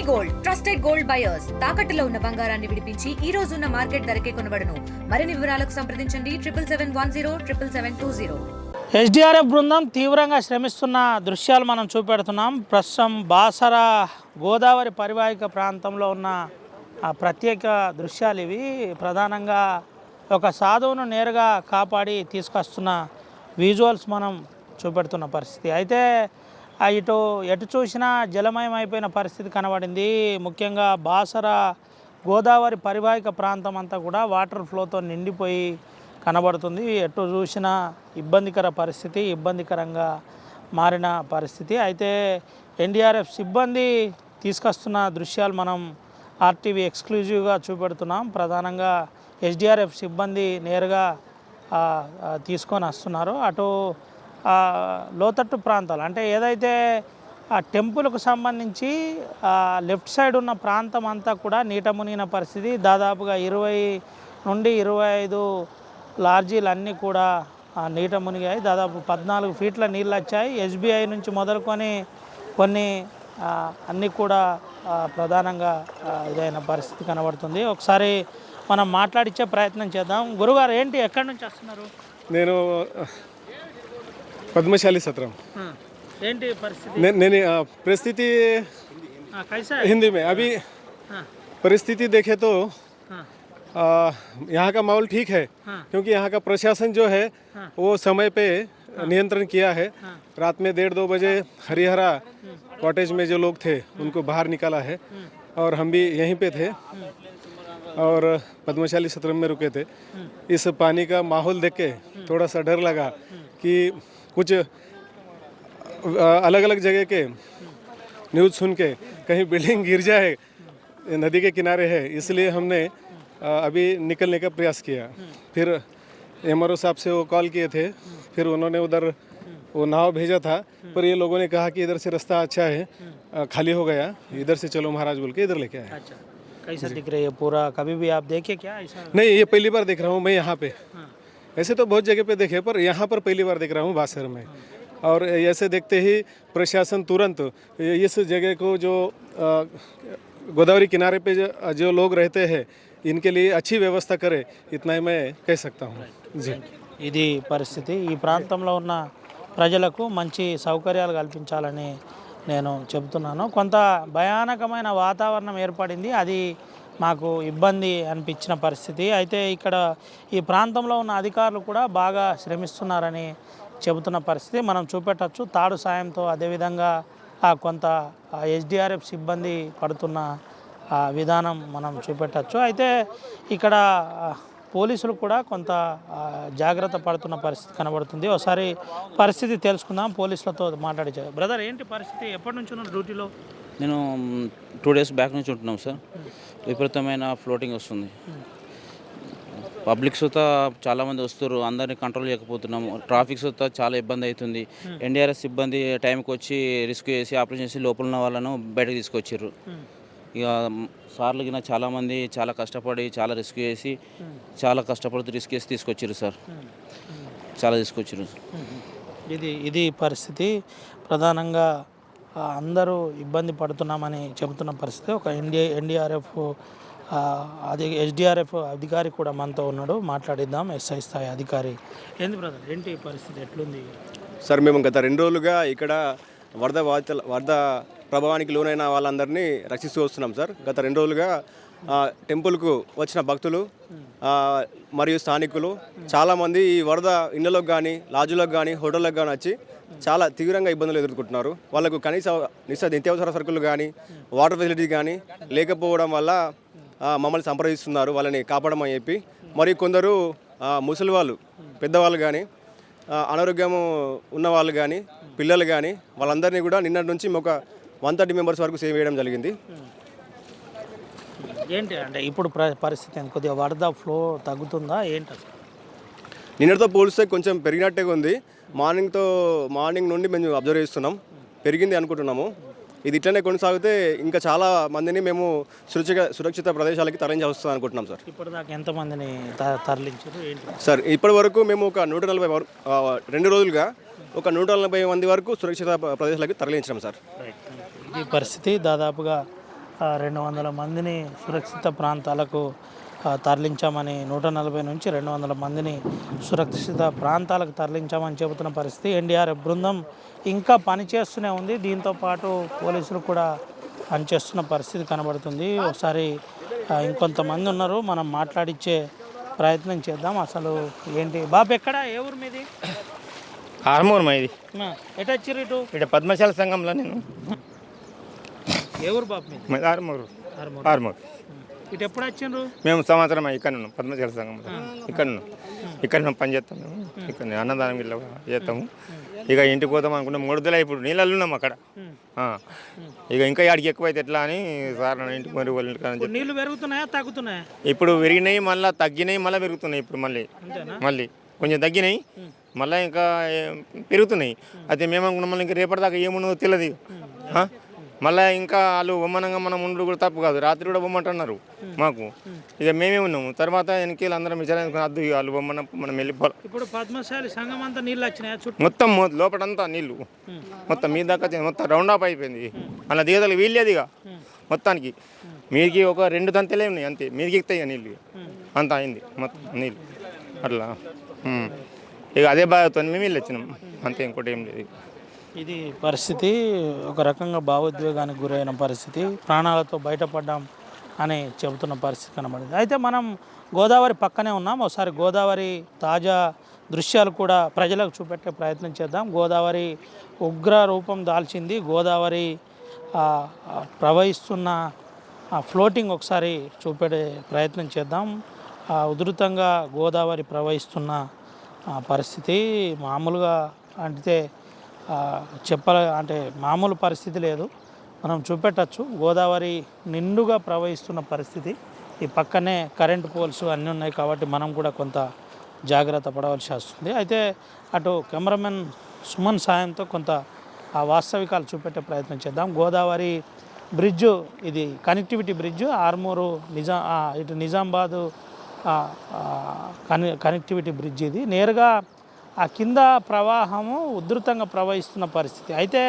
Gold trusted gold buyers తాకట్టులో ఉన్న బంగారాన్ని విడిపించి ఈ రోజు ఉన్న మార్కెట్ ధరకే కొనబడును. మరిన్ని వివరాలకు సంప్రదించండి 7771077720. ఎస్డిఆర్ఎఫ్ బృందం తీవ్రంగా శ్రమిస్తున్న దృశ్యాలు మనం చూపెడుతున్నాం. ప్రస్తుతం బాసర గోదావరి పరివాహిక ప్రాంతంలో ఉన్న ప్రత్యేక దృశ్యాలు ఇవి. ప్రధానంగా ఒక సాధువును నేరుగా కాపాడి తీసుకొస్తున్న విజువల్స్ మనం చూపెడుతున్న పరిస్థితి. అయితే ఎటు చూసినా జలమయం అయిపోయిన పరిస్థితి కనబడింది. ముఖ్యంగా బాసర గోదావరి పరివాహిక ప్రాంతం అంతా కూడా వాటర్ ఫ్లోతో నిండిపోయి కనబడుతుంది. ఎటు చూసినా ఇబ్బందికరంగా మారిన పరిస్థితి. అయితే ఎన్డీఆర్ఎఫ్ సిబ్బంది తీసుకొస్తున్న దృశ్యాలు మనం ఆర్టీవీ ఎక్స్క్లూజివ్గా చూపెడుతున్నాం. ప్రధానంగా ఎస్డిఆర్ఎఫ్ సిబ్బంది నేరుగా తీసుకొని వస్తున్నారు. అటు లోతట్టు ప్రాంతాలు అంటే ఏదైతే ఆ టెంపుల్కు సంబంధించి లెఫ్ట్ సైడ్ ఉన్న ప్రాంతం అంతా కూడా నీట మునిగిన పరిస్థితి. దాదాపుగా 20 నుండి 25 లార్జీలు అన్నీ కూడా నీట మునిగాయి. దాదాపు 14 ఫీట్ల నీళ్ళు వచ్చాయి. ఎస్బీఐ నుంచి మొదలుకొని కొన్ని అన్నీ కూడా ప్రధానంగా ఇదైన పరిస్థితి కనబడుతుంది. ఒకసారి మనం మాట్లాడించే ప్రయత్నం చేద్దాం. గురుగారు ఏంటి, ఎక్కడి నుంచి వస్తున్నారు? నేను पद्मशाली सत्रम परिस्थिति हिंदी में अभी परिस्थिति देखे तो यहाँ का माहौल ठीक है, क्योंकि यहाँ का प्रशासन जो है वो समय पे नियंत्रण किया है। रात में 1:30-2 बजे हरिहरा कॉटेज में जो लोग थे उनको बाहर निकाला है और हम भी यहीं पे थे और पद्मशाली सत्रम में रुके थे। इस पानी का माहौल देख के थोड़ा सा डर लगा कि कुछ अलग अलग जगह के न्यूज़ सुन के कहीं बिल्डिंग गिर जाए, नदी के किनारे है, इसलिए हमने अभी निकलने का प्रयास किया। फिर एमआरओ साहब से वो कॉल किए थे, फिर उन्होंने उधर वो नाव भेजा था, पर ये लोगों ने कहा कि इधर से रास्ता अच्छा है, खाली हो गया, इधर से चलो महाराज बोल के इधर लेके आए। अच्छा, कैसा दिख रहा है पूरा? कभी भी आप देखे क्या ऐसा? नहीं, ये पहली बार देख रहा हूँ मैं यहाँ पे। ऐसे तो बहुत जगह पे देखे, पर यहाँ पर पहली बार देख रहा हूँ बासर में। और ऐसे देखते ही प्रशासन तुरंत इस जगह को जो गोदावरी किनारे पे जो लोग रहते हैं इनके लिए अच्छी व्यवस्था करे, इतना ही मैं कह सकता हूँ जी। ఇది పరిస్థితి. ఈ ప్రాంతంలో ఉన్న ప్రజలకు మంచి సౌకర్యాలు కల్పించాలని నేను చెబుతున్నాను. కొంత భయానకమైన వాతావరణం ఏర్పడింది, అది మాకు ఇబ్బంది అనిపించిన పరిస్థితి. అయితే ఇక్కడ ఈ ప్రాంతంలో ఉన్న అధికారులు కూడా బాగా శ్రమిస్తున్నారని చెబుతున్న పరిస్థితి మనం చూపెట్టచ్చు. తాడు సాయంతో అదేవిధంగా కొంత ఎస్డిఆర్ఎఫ్ సిబ్బంది పడుతున్న విధానం మనం చూపెట్టచ్చు. అయితే ఇక్కడ పోలీసులు కూడా కొంత జాగ్రత్త పడుతున్న పరిస్థితి కనబడుతుంది. ఒకసారి పరిస్థితి తెలుసుకుందాం, పోలీసులతో మాట్లాడించారు. బ్రదర్, ఏంటి పరిస్థితి? ఎప్పటి నుంచి ఉన్నారు డ్యూటీలో? నేను 2 డేస్ బ్యాక్ నుంచి ఉంటున్నాం సార్. విపరీతమైన ఫ్లోటింగ్ వస్తుంది. పబ్లిక్ సుతా చాలామంది వస్తారు, అందరినీ కంట్రోల్ చేయకపోతున్నాము. ట్రాఫిక్ సుతా చాలా ఇబ్బంది అవుతుంది. ఎన్డీఆర్ఎఫ్ సిబ్బంది టైంకి వచ్చి రిస్క్ చేసి ఆపరేషన్ చేసి లోపల ఉన్న వాళ్ళను బయటకు తీసుకొచ్చారు. ఇక సార్లు కింద చాలామంది చాలా కష్టపడి చాలా రిస్క్ చేసి కష్టపడుతూ రిస్క్ చేసి తీసుకొచ్చారు సార్. చాలా తీసుకొచ్చారు. ఇది పరిస్థితి. ప్రధానంగా అందరూ ఇబ్బంది పడుతున్నామని చెబుతున్న పరిస్థితి. ఒక ఎన్డీఆర్ఎఫ్ ఎస్డిఆర్ఎఫ్ అధికారి కూడా మనతో ఉన్నాడు, మాట్లాడిద్దాం. ఎస్ఐ స్థాయి అధికారి. ఏంది బ్రదర్, ఏంటి పరిస్థితి, ఎట్లుంది? సార్, మేము గత 2 రోజులుగా ఇక్కడ వరద ప్రభావానికి లోనైన వాళ్ళందరినీ రక్షిస్తూ వస్తున్నాం సార్. గత 2 రోజులుగా టెంపుల్కు వచ్చిన భక్తులు మరియు స్థానికులు చాలామంది ఈ వరద ఇళ్లలోకి కానీ లాడ్జులకు కానీ హోటళ్ళకు కానీ వచ్చి చాలా తీవ్రంగా ఇబ్బందులు ఎదుర్కొంటున్నారు. వాళ్ళకు కనీస నిత్యావసర సరుకులు కానీ వాటర్ ఫెసిలిటీ కానీ లేకపోవడం వల్ల మమ్మల్ని సంప్రదిస్తున్నారు, వాళ్ళని కాపాడమని చెప్పి. మరి కొందరు ముసలి వాళ్ళు, పెద్దవాళ్ళు కానీ అనారోగ్యము ఉన్నవాళ్ళు కానీ పిల్లలు కానీ వాళ్ళందరినీ కూడా నిన్నటి నుంచి ఒక 130 మెంబర్స్ వరకు సేవ్ చేయడం జరిగింది. ఏంటి అంటే ఇప్పుడు పరిస్థితి కొద్దిగా వరద ఫ్లో తగ్గుతుందా ఏంటి? నిన్నటితో పోలిస్తే కొంచెం పెరిగినట్టే ఉంది. మార్నింగ్ నుండి మేము అబ్జర్వ్ చేస్తున్నాం, పెరిగింది అనుకుంటున్నాము. ఇది ఇట్లనే కొనసాగితే ఇంకా చాలా మందిని మేము సురక్షిత ప్రదేశాలకి తరలించి వస్తుంది అనుకుంటున్నాం సార్. ఇప్పటిదాకా ఎంతమందిని తరలించారు ఏంటి సార్? ఇప్పటి వరకు మేము ఒక 140 2 రోజులుగా ఒక 140 మంది వరకు సురక్షిత ప్రదేశాలకి తరలించాం సార్. ఈ పరిస్థితి దాదాపుగా 200 మందిని సురక్షిత ప్రాంతాలకు తరలించామని 140 నుంచి 200 మందిని సురక్షిత ప్రాంతాలకు తరలించామని చెబుతున్న పరిస్థితి. ఎన్డీఆర్ఎఫ్ బృందం ఇంకా పనిచేస్తూనే ఉంది. దీంతో పాటు పోలీసులు కూడా పనిచేస్తున్న పరిస్థితి కనబడుతుంది. ఒకసారి ఇంకొంతమంది ఉన్నారు, మనం మాట్లాడించే ప్రయత్నం చేద్దాం. అసలు ఏంటి బాబు, ఎక్కడ ఏ ఊరు మీది? ఆర్మూర్ ఇది ఎటు వచ్చారు ఇటు? ఇక్కడ పద్మశాల సంఘంలో నేను ఏ ఊరు బాబు మీది? ఆర్మూర్ ఆర్మూర్ ఇటు ఎప్పుడు వచ్చిండ్రు? మేము సంవత్సరం ఇక్కడ ఉన్నాం పద్మశాల సంఘంలో. ఇక్కడ మేము పని చేస్తాం. మేము ఇక్కడ అన్నదానం ఇట్లా చేస్తాము. ఇక ఇంటికి పోతాం అనుకుంటే 3 రోజులు ఇప్పుడు నీళ్ళు ఉన్నాం అక్కడ. ఇక ఇంకా ఆడికి ఎక్కువైతే ఎట్లా అని సార్ నన్ను ఇంటికి మరి వాళ్ళ ఇంటికి అని చెప్పి. నీళ్ళు పెరుగుతున్నాయా తగ్గుతున్నాయా? ఇప్పుడు పెరిగినాయి, మళ్ళీ తగ్గినాయి, మళ్ళీ పెరుగుతున్నాయి. ఇప్పుడు మళ్ళీ కొంచెం తగ్గినాయి, మళ్ళీ ఇంకా పెరుగుతున్నాయి. అయితే మేము అనుకున్నాం మళ్ళీ ఇంకా రేపటిదాకా ఏమున్నదో తెలియదు. మళ్ళీ ఇంకా వాళ్ళు బొమ్మనంగా మనం ఉండు కూడా తప్పు కాదు. రాత్రి కూడా బొమ్మంటున్నారు మాకు. ఇక మేమే ఉన్నాము. తర్వాత వెనకాల అందరం విచారించుకుని అద్దు వాళ్ళు బొమ్మన మనం వెళ్ళిపోవాలి. ఇప్పుడు పద్మశాలి సంఘం అంతా నీళ్ళు వచ్చినాయా? మొత్తం లోపలంతా నీళ్ళు మొత్తం మీ దాకా మొత్తం రౌండ్ ఆఫ్ అయిపోయింది. అలా దిగదలు వీల్లేదు ఇక మొత్తానికి. మీరికి ఒక 2 తంతలే ఉన్నాయి అంతే, మీరికి ఎక్కుతాయి నీళ్ళు. అంతా అయింది మొత్తం నీళ్ళు అట్లా. ఇక అదే బాధతో మేము వెళ్ళి వచ్చినాం అంతే, ఇంకోటి ఏం లేదు. ఇది పరిస్థితి. ఒక రకంగా భావోద్వేగానికి గురైన పరిస్థితి. ప్రాణాలతో బయటపడ్డాం అని చెబుతున్న పరిస్థితి కనబడింది. అయితే మనం గోదావరి పక్కనే ఉన్నాం. ఒకసారి గోదావరి తాజా దృశ్యాలు కూడా ప్రజలకు చూపెట్టే ప్రయత్నం చేద్దాం. గోదావరి ఉగ్ర రూపం దాల్చింది. గోదావరి ప్రవహిస్తున్న ఫ్లోటింగ్ ఒకసారి చూపెట్టే ప్రయత్నం చేద్దాం. ఉధృతంగా గోదావరి ప్రవహిస్తున్న పరిస్థితి మామూలుగా అంటే అంటే మామూలు పరిస్థితి లేదు, మనం చూపెట్టచ్చు. గోదావరి నిండుగా ప్రవహిస్తున్న పరిస్థితి. ఈ పక్కనే కరెంట్ పోల్స్ అన్నీ ఉన్నాయి కాబట్టి మనం కూడా కొంత జాగ్రత్త పడవలసి వస్తుంది. అయితే అటు కెమెరామెన్ సుమన్ సాయంతో కొంత ఆ వాస్తవికాలు చూపెట్టే ప్రయత్నం చేద్దాం. గోదావరి బ్రిడ్జు, ఇది కనెక్టివిటీ బ్రిడ్జు. ఆర్మూరు ఇటు నిజామాబాదు కనెక్టివిటీ బ్రిడ్జ్. ఇది నేరుగా ఆ కింద ప్రవాహము ఉధృతంగా ప్రవహిస్తున్న పరిస్థితి. అయితే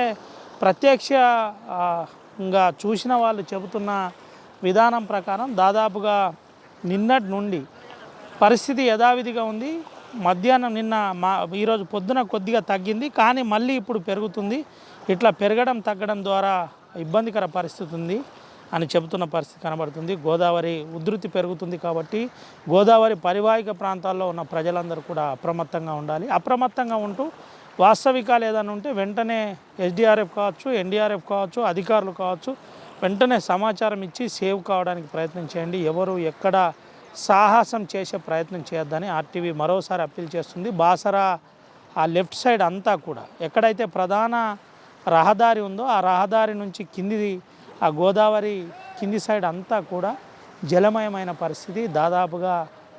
ప్రత్యక్షంగా చూసిన వాళ్ళు చెబుతున్న విధానం ప్రకారం దాదాపుగా నిన్నటి నుండి పరిస్థితి యథావిధిగా ఉంది. మధ్యాహ్నం ఈరోజు పొద్దున కొద్దిగా తగ్గింది, కానీ మళ్ళీ ఇప్పుడు పెరుగుతుంది. ఇట్లా పెరగడం తగ్గడం ద్వారా ఇబ్బందికర పరిస్థితి ఉంది అని చెబుతున్న పరిస్థితి కనబడుతుంది. గోదావరి ఉధృతి పెరుగుతుంది కాబట్టి గోదావరి పరివాహిక ప్రాంతాల్లో ఉన్న ప్రజలందరూ కూడా అప్రమత్తంగా ఉండాలి. అప్రమత్తంగా ఉంటూ వాస్తవికాలు ఏదైనా ఉంటే వెంటనే ఎస్డీఆర్ఎఫ్ కావచ్చు, ఎన్డీఆర్ఎఫ్ కావచ్చు, అధికారులు కావచ్చు, వెంటనే సమాచారం ఇచ్చి సేవ్ కావడానికి ప్రయత్నం చేయండి. ఎవరు ఎక్కడ సాహసం చేసే ప్రయత్నం చేయొద్దని ఆర్టీవీ మరోసారి అప్పీల్ చేస్తుంది. బాసరా ఆ లెఫ్ట్ సైడ్ అంతా కూడా ఎక్కడైతే ప్రధాన రహదారి ఉందో ఆ రహదారి నుంచి కిందిది ఆ గోదావరి కింది సైడ్ అంతా కూడా జలమయమైన పరిస్థితి. దాదాపుగా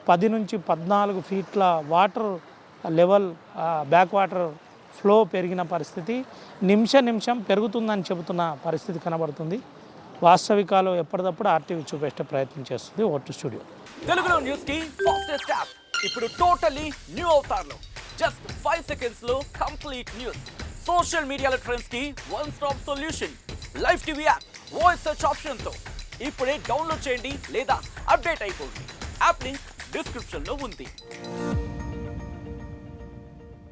10 నుంచి 14 ఫీట్ల water level, back water flow పెరిగిన పరిస్థితి. నిమిషం పెరుగుతుందని చెబుతున్న పరిస్థితి కనబడుతుంది. వాస్తవికాలు ఎప్పటికప్పుడు ఆర్టీవీ చూపెట్టే ప్రయత్నం చేస్తుంది. ఓటు స్టూడియో తెలుగులో న్యూస్ కి ఫాస్టెస్ట్ యాప్ ఇప్పుడు టోటల్లీ న్యూ అవతార్లో జస్ట్ 5 సెకండ్స్ లో కంప్లీట్ న్యూస్. సోషల్ మీడియాలో ట్రెండ్స్ కి one stop solution. Live TV app voice search option తో ఇప్పుడే డౌన్లోడ్ చేయండి లేదా అప్డేట్ అయిపోండి. యాప్ లింక్ డిస్క్రిప్షన్ లో ఉంది.